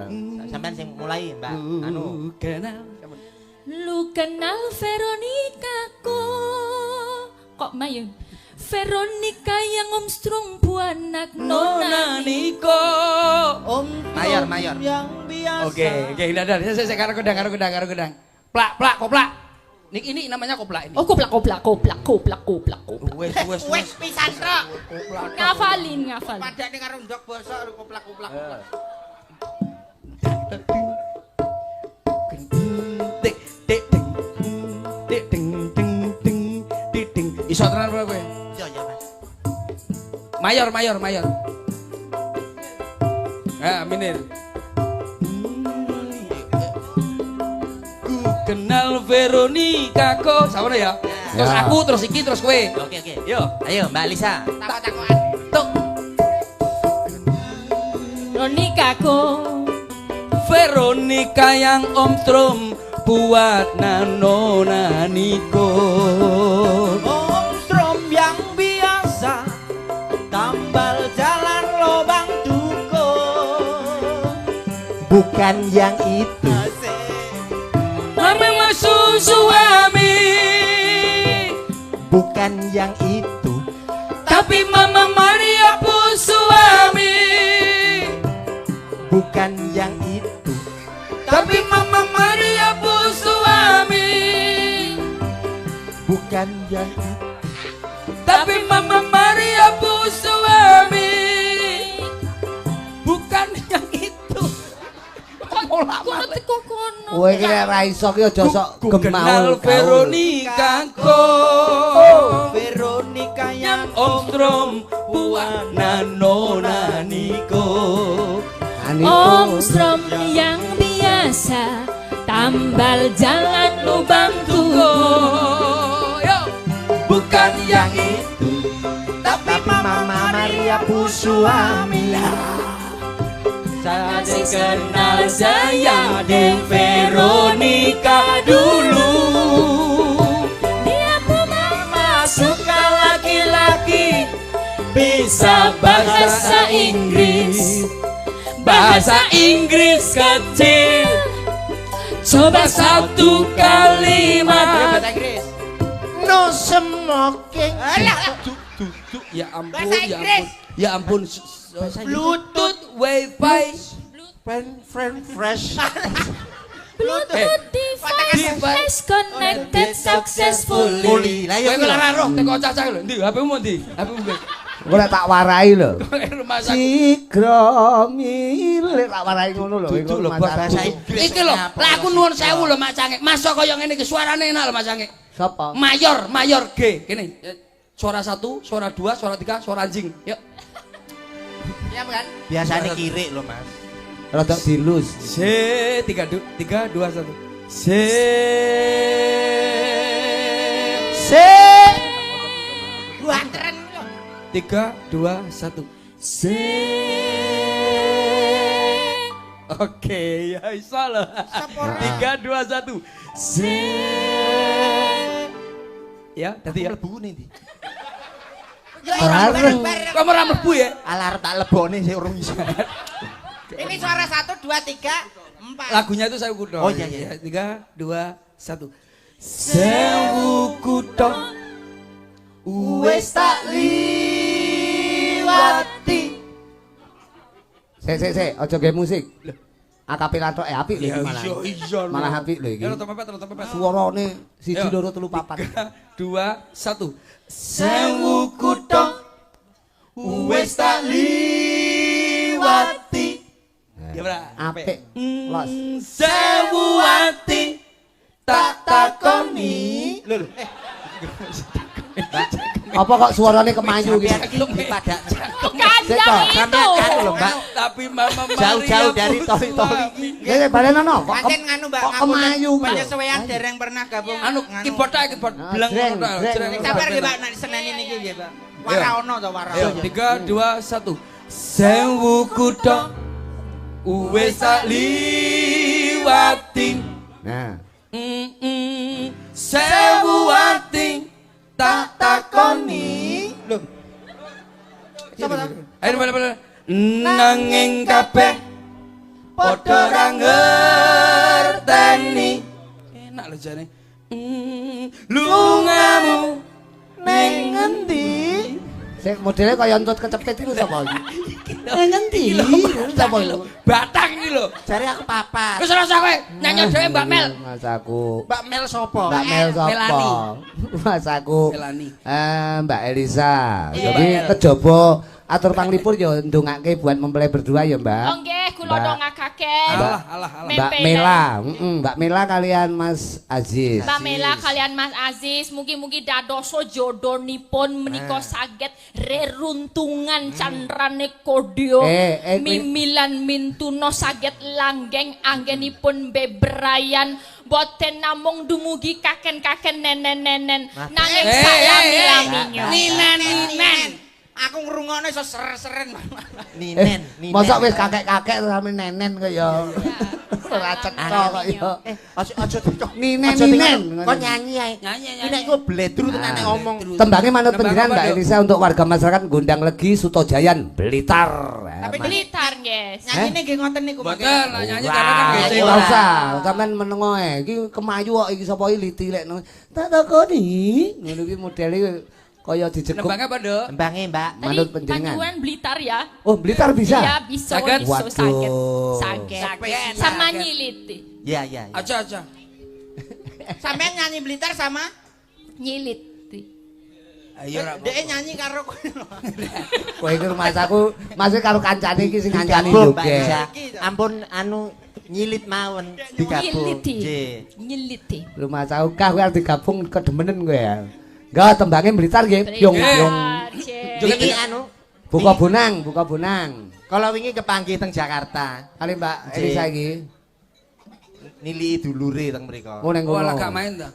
Sampean sing mulai, Mbak. Anu. Kenal. Lu kenal Veronica kok mayu Veronica yang Om Strung buanak Nona nona Niko. Mayor. Oke, dadah. Saya karo gedang. Plak, koplak. Ini namanya koplak ini. Oh koplak. Wis pisan tok. Ngafalin Padane karo ndok basa koplak-koplak. Ding. Iso tenan apa kowe? Iya, Mayor. Mas. Minir. Ku kenal Veronica kok. Sawono ya. Terus Ya. aku, terus iki, terus kowe. Oke. Yo. Ayo, Mbak Lisa. Takok-takokan. Tuk. Veronica Veronica yang Om Strom buat Nona Niko. Om Strom yang biasa tambal jalan lobang duko. Bukan yang itu. Mama masuk suami. Bukan bukan yang itu. Tapi Mama Maria pun suami. Bukan yang itu. Tapi Mama Maria pun suami. Bukan yang itu. Tapi Mama Maria pun suami. Bukan yang itu. Kono teko kono. Kowe iki nek ra iso ki aja sok Ku kenal gemaul. Veronica ko. Veronica yang Om Strom Puana Nona Niko. Om Strom yang biasa tambal jalan lubang tuh. Yo. Bukan yang itu. Tapi Mama Maria pun suami. Saya kenal saya dan Veronica dulu. Dia Suka laki-laki bisa bahasa Inggris. Bahasa Inggris kecil. Coba satu kalimat. Bahasa Inggris. No smoking. Ya ampun, Bahasa ya Inggris. ampun. Ya ampun. Bluetooth, Wi-Fi. Friend fresh. Bluetooth device connected successfully. Muli. Lah Kowe ya kok ora roh teko cacah lho. Ndi HP-mu ndi? HP-mu ndi? Engko lek tak warai lho. Rumah sakit. Sigra milik tak warai ngono lho. Dudu lho buat bahasa Inggris. Iki lho, lah aku nuwun sewu lho Mak Cangik. Masa kaya ngene iki suarane enak lho Mak Cangik. Sapa? Mayor G. Kene. Suara 1, suara 2, suara 3, suara anjing. Yuk. Iya bukan? Biasanya kiri loh Mas. Rodok dilus. C 3 2 1. C. Buantren lho. 3 2 1. C. Oke, ya iso lho. 3 2 1. C. Ya, tadi ya. Lebu nih di. Bareng. Kamu ora mlebu ya? Alar tak lebone sih urung iso. Ini suara 1 2 3 4. Lagunya itu saya kudo. Oh, iya, iya. 3 2 1. Sewu kudo wis tak liwati. Sik, aja gawe musik. Akapela tok apik lho Ya iki malah. iya. Malah apik lho iki. Ya rata pepet. Suarane 1 Yo. 2 3 4. 2 1. Sewu kudo wis tak liwati. Ya bra. Apik. Los. Sewu ati tak takoni. Lho. Apa kok suarane kemayu iki? Pada Sik to. sampean kan lho Mbak. Tapi Mama Maria Jauh-jauh dari pun tori-tori. suami. Nek balenono kok Pancen nganu Mbak, kok kemayu ki? penyesuaian dereng pernah gabung. Anu keyboard ae keyboard Ah, bilang jreng, ngono. jreng. Sabar nggih Mbak, nek seneni niki nggih Mbak. Wara ono to wara. Ayo 3 2 1. Sewu kudo wis tak liwati. Nah. Sewu ati tak takoni. Lho. Sapa to? Ayo bener. Nanging kabeh padha ra ngerteni. Enak lho jane. Lungamu ning ngendi? Sik modele kaya entut kecepit iku sapa iki? Ngendi? Sapa iku? Batang iki lho. Jare aku papat. Wis ora usah kowe nyanyi dhewe Mbak Mel. Mas aku. Mbak Mel sopo? Mbak Mel Melani. sapa? Mas aku. Melani. Mbak Elisa. Iya, Jadi Mbak El. kejaba atur panglipur ya ndongake buat mempelai berdua ya, Mbak. Oh nggih, kula Mbak. dongakake. Alah. Mbak Mela, Mbak Mela kalian Mas Aziz. Mbak Mela kalian Mas Aziz, mugi-mugi dadoso jodonipun menika saged reruntungan candrane kodya mimilan mintuna saged langgeng anggenipun bebrayan boten namung dumugi kaken-kaken nenen-nenen nanging salami-laminyo. Ninen. Aku ngrungokne iso ser-seren. Ninen. Mosok wis kakek-kakek sampe nenen kaya ora cetha kaya. Aja Ninen. Kok nyanyi ae. Ini nek ku bledru tenan nek ngomong. Tembangnya manut Tembang pendidikan apa, Mbak Dok? Elisa untuk warga masyarakat Gondang Legi Sutojayan Blitar. Tapi Blitar nggih. Nyanyine nggih ngoten niku Pak. Mboten lah nyanyi karena kan Wah, gede. ora usah, sampean menengo ae. Iki kemayu kok iki sapa iki litilek. Tak takoni. Ngono iki modele kaya dijeguk. Nembangnya apa, Dok? Tembange, Mbak. Manut panjenengan. Panjuan Blitar ya. Oh, Blitar bisa. Iya, bisa. Saged? Bisa sakit. Waduh. Sakit. Sama nyiliti. Iya, iya. Aja. Sampean nyanyi Blitar sama Nyiliti. Ayo ra. Dek nyanyi karo kowe. Kowe iki rumasaku masih karo kancane iki sing ngancani Digabung, Mbak joget. Isa. Ampun anu nyilit mawon digabung. Nyiliti. Nggih. Nyiliti. Rumasaku kah kowe arep digabung kedemenen kowe ya. Enggak tembange Blitar nggih. Pyong pyong. Joget Iki ini. anu Buka bunang. kalau wingi kepanggih teng Jakarta, Ali Mbak Elisa iki. nili dulure teng mriku. Oh ning Wala kono. gak main ta.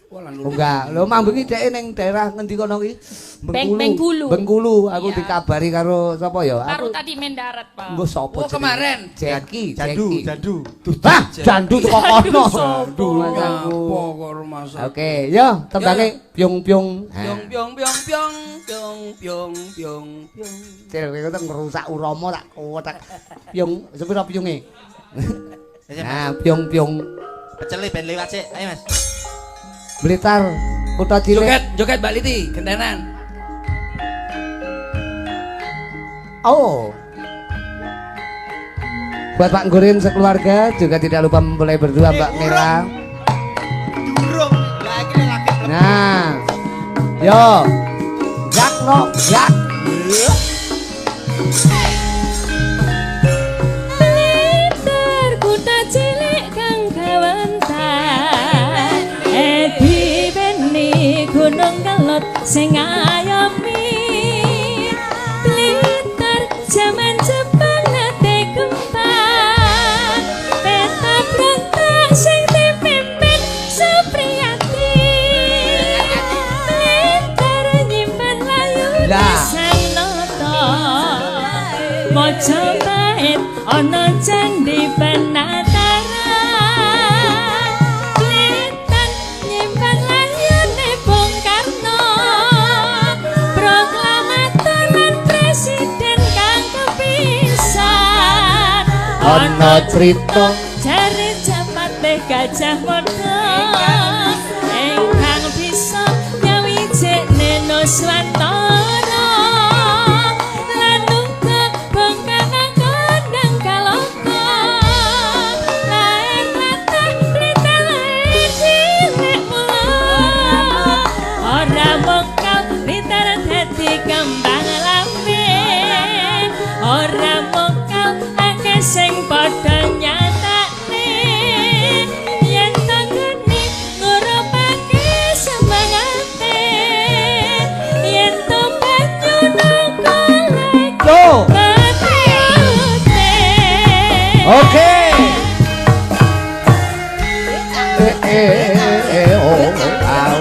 Wala Oh, enggak. Lho mambengi dhek ning daerah ngendi kono iki? Bengkulu. Bengkulu. Aku Iya. dikabari karo sapa ya? Baru Aku tadi mendarat, Pak. mbok sapa? Oh, jenenge? kemarin. Jeki. Jadu. Hah, jandu teko kono. sopo. Aduh, masaku. Apa kok rumah sakit? Oke, yo tembange pyong-pyong. Pyong pyong pyong pyong pyong pyong pyong pyong. Cil kowe kok ngerusak urama tak kotak. Pyong, sepira pyonge? Nah, pyong-pyong Pecele ben lewat sik. Ayo, Mas. Blitar, kota cilik. Joget Mbak Liti, gentenan. Oh. Buat Pak Nggurin sekeluarga juga tidak lupa mempelai berdua Mbak Mira. Durung. Lah iki lagi Nah. Yo. Jak no, jak. Blitar kota cilik kang kawentar di beni gunung kelut sing ayomi Blitar jaman Jepang nate kembang peta berontak sing dipimpin Supriyati Blitar nyimpen layu Lah. Sanoto Mojopahit ana candi penataran Blitar nyimpen layune Bung Karno proklamator lan presiden kang kepisan Ana crita jare Japate Gajah Mada ingkang bisa nyawijikne Nuswantara lan uga bengkang kondang kaloka lair latah Blitar cilik mula ora mokal Blitar dadi kembang lambe ora mokal akeh sing padha nyatakne yen tanggane ngurupake semangate yen to banyu nongkolek Loh. batute Oke. Oh, au.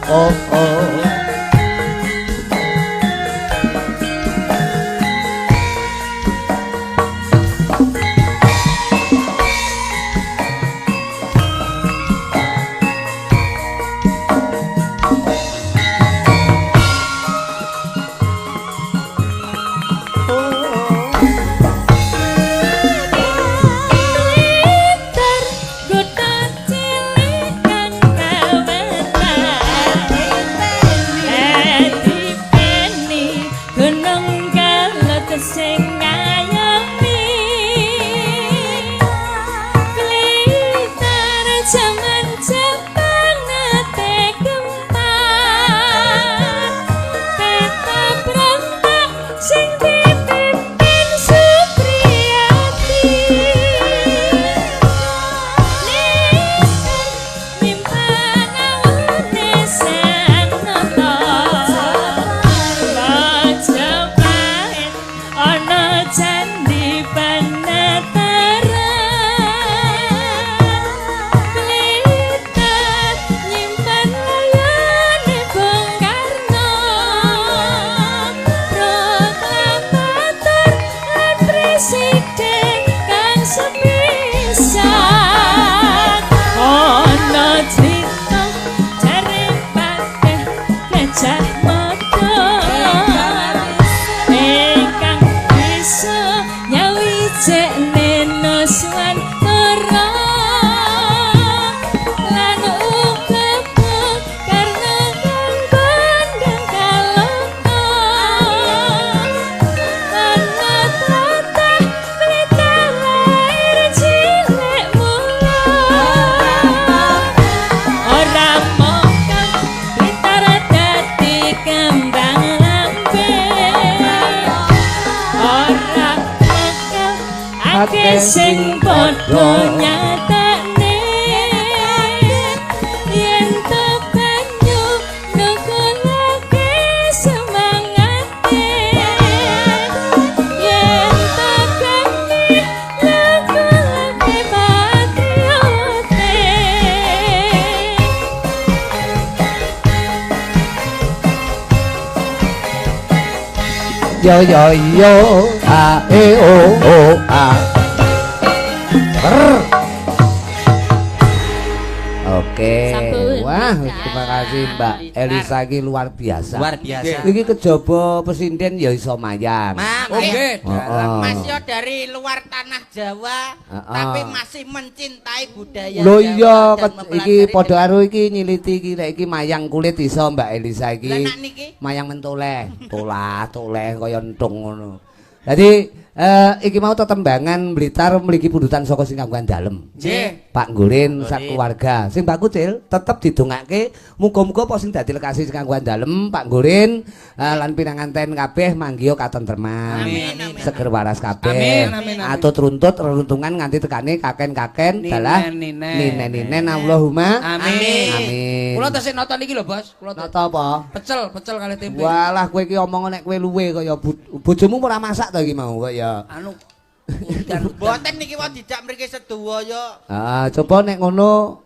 Oh, oh. akeh sing padha nyatakne yen tekanyo nukulake semangate yen tekanne nukulake patriote. Yo yo yo a e o o a. Brr. Oke. Sampun. Wah, terima kasih Mbak Elisa iki luar biasa. Luar biasa. Iki kejaba pesinden ya iso mayang. Oke. Mas yo dari luar tanah Jawa, tapi masih mencintai budaya Lho Jawa iya dan iki mempelajari padha karo iki nyiliti iki lek iki mayang kulit iso Mbak Elisa iki. Lah nak niki? Mayang mentoleh, toleh kaya entung ngono. Dadi iki mau tetembangan Blitar mligi pundutan saka Singkawang Dalem. Nggih. Pak Nggurin sak keluarga. Sing Mbak Kucil tetep didongake muga-muga apa sing dadi lekasi Singkawang Dalem Pak Nggurin lan pinanganten kabeh manggiya katentreman. Amin. Seger waras kabeh. Amin. Atut runtut reruntungan nganti tekane kaken-kaken dalah ninen Allahumma Amin. Amin. Kula tesih nonton iki lho, Bos. Kula Nata apa? pecel kali tempe. Walah kowe iki omong nek kowe luwe kaya bojomu ora masak to iki mau kaya. Anu Boten niki wae dijak mriki sedoyo yo. Coba nek ngono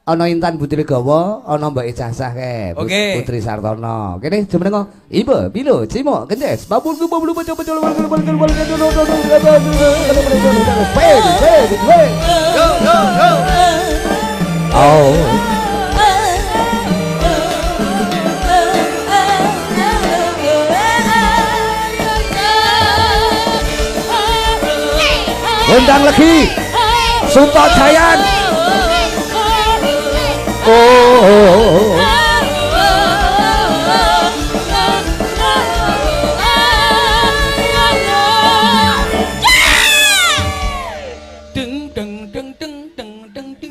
ana Intan Butri Gawa, ana Mbak Ijazah ke, Oke. Putri Sartono. Kene jemene kok Ibu, Bilo, Cimo, Kendes, Babul Babul coba Oh. Undang lagi Suto Jayan. Oh.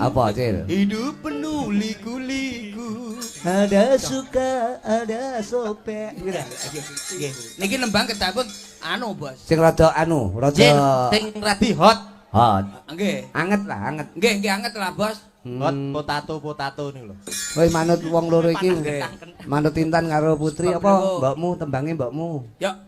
Apa, Cil? Hidup penuh liku-liku. Ada suka, ada sopek. niki nembang kedaput anu, Bos. Sing rada anu, Jin, rada sing radi hot. hot. Nggih. Anget lah, anget. Nggih anget lah, Bos. Hot potato nih lho. Wis manut wong loro iki. Manut Intan karo Putri apa mbokmu tembange mbokmu. Ya.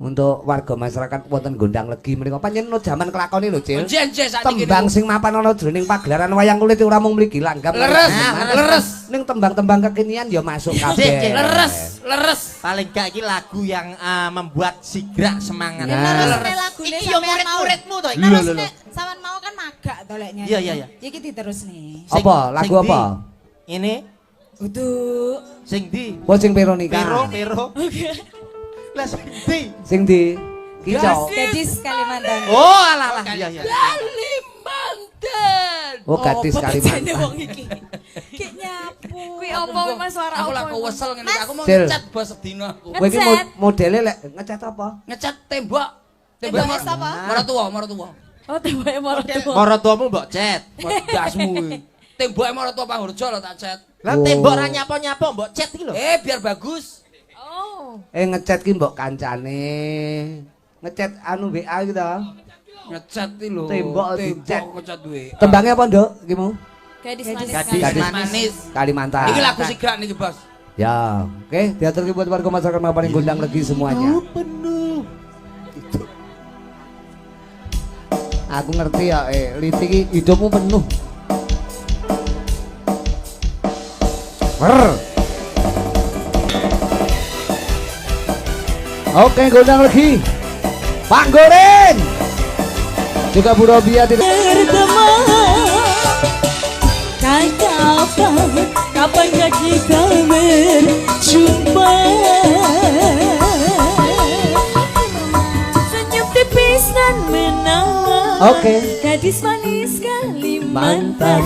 Untuk warga masyarakat wonten Gondang Legi menika panjenengan jaman kelakone lho, Cil. Nggih sakniki. Tembang sing mapan ana jroning pagelaran wayang kulit ora mung mligi langgap. Leres. Ning tembang-tembang kekinian ya masuk kabeh. Leres. Paling gak iki lagu yang membuat sigrak semangat. Nah. Lagune Iki yo murid-muridmu to iki. Narasine sampean mau kan magak to lek nyanyi. Iya. Iki diterus nih. Apa? Lagu Sing apa? di? Ini Kudu sing di Oh sing Veronica. Pero. Lah sing di. Sing di Kicau. gadis Kalimantan. Oh, alah. Iya. Kalimantan. Oh, gadis Kalimantan. Wong iki. Ki nyapu. Kuwi apa Mas suara Aku apa? lah kewesel ngene iki. Aku mau Cil. ngecat bos sedina aku. Kowe iki Ngecat. modele lek ngecat apa? Ngecat tembok. Tembok apa? Maratua. Oh, tembake maratuwa. Maratuamu mbok cet. Dasmu. Temboknya Maratua Pangurjo lho tak cet. Lah tembok ra nyapa-nyapa mbok cet iki lho. Biar bagus. Oh. Ngecat ki mbok kancane. Ngecat anu WA iki to. Ngecat iki lho. Tembok dicet. ngecat duwe. Tembange apa, Nduk? Iki mau? Gadis manis. Gadis manis. Kalimantan. Iki lagu sigrak niki, Bos. Ya, oke, diatur buat warga masyarakat Mapaning Gondang Legi semuanya. Aku ngerti ya, Liti iki hidupmu penuh. Brr. Oke, Gondang Legi. Pak Goren. Juga Bu Robia tidak Kapan kita berjumpa? Senyum tipis dan menawan. Oke. Gadis manis Kalimantan.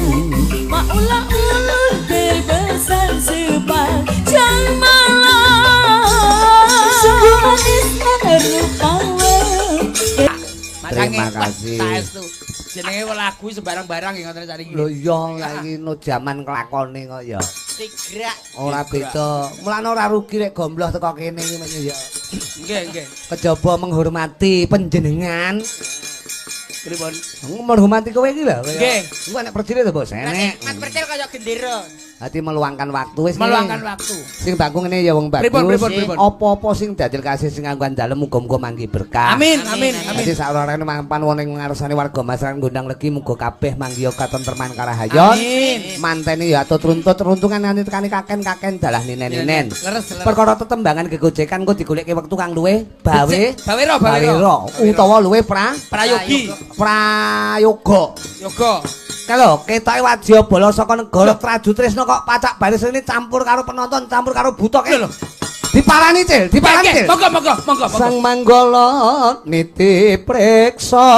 Maulah-ulur terbesar sepanjang malam. Sungguh manis rupawan. Terima kasih. Saestu. Jenenge lagu sembarang-barang ya ngoten sakniki. Lho iya lagi no jaman kelakone kok ya. Sigrak. Ora beda. Mulane ora rugi nek gombloh teko kene iki men ya. Nggih. Kejaba menghormati panjenengan Pripun? Menghormati kowe iki lho. Nggih. Engko nek percile to, Bos. Lah Enek. Mas Percil kaya gendera. Dadi meluangkan waktu wis. Meluangkan waktu. Sing baku ngene ya wong bagus. Pripun? Apa-apa sing dadil kasih sing nganggo dalem muga-muga manggi berkah. Amin. Dadi saurane mampan wonten ngarsane warga masyarakat ngundang legi muga kabeh manggi katentreman karahayon. Amin. Mantene ya atut runtut runtungan nganti tekani kaken dalah ninen-ninen. Leres. Perkara tetembangan gegojekan engko digoleki wektu kang luwih Bawira. utawa luwih Prayogi. prayoga. Yoga. Kalau ketoke wadyabala saka negara Traju Tresna kok pacak baris ini campur karo penonton, campur karo butok. Lho. Diparani, Cil, diparani, Cil. Monggo. Sang Manggala niti preksa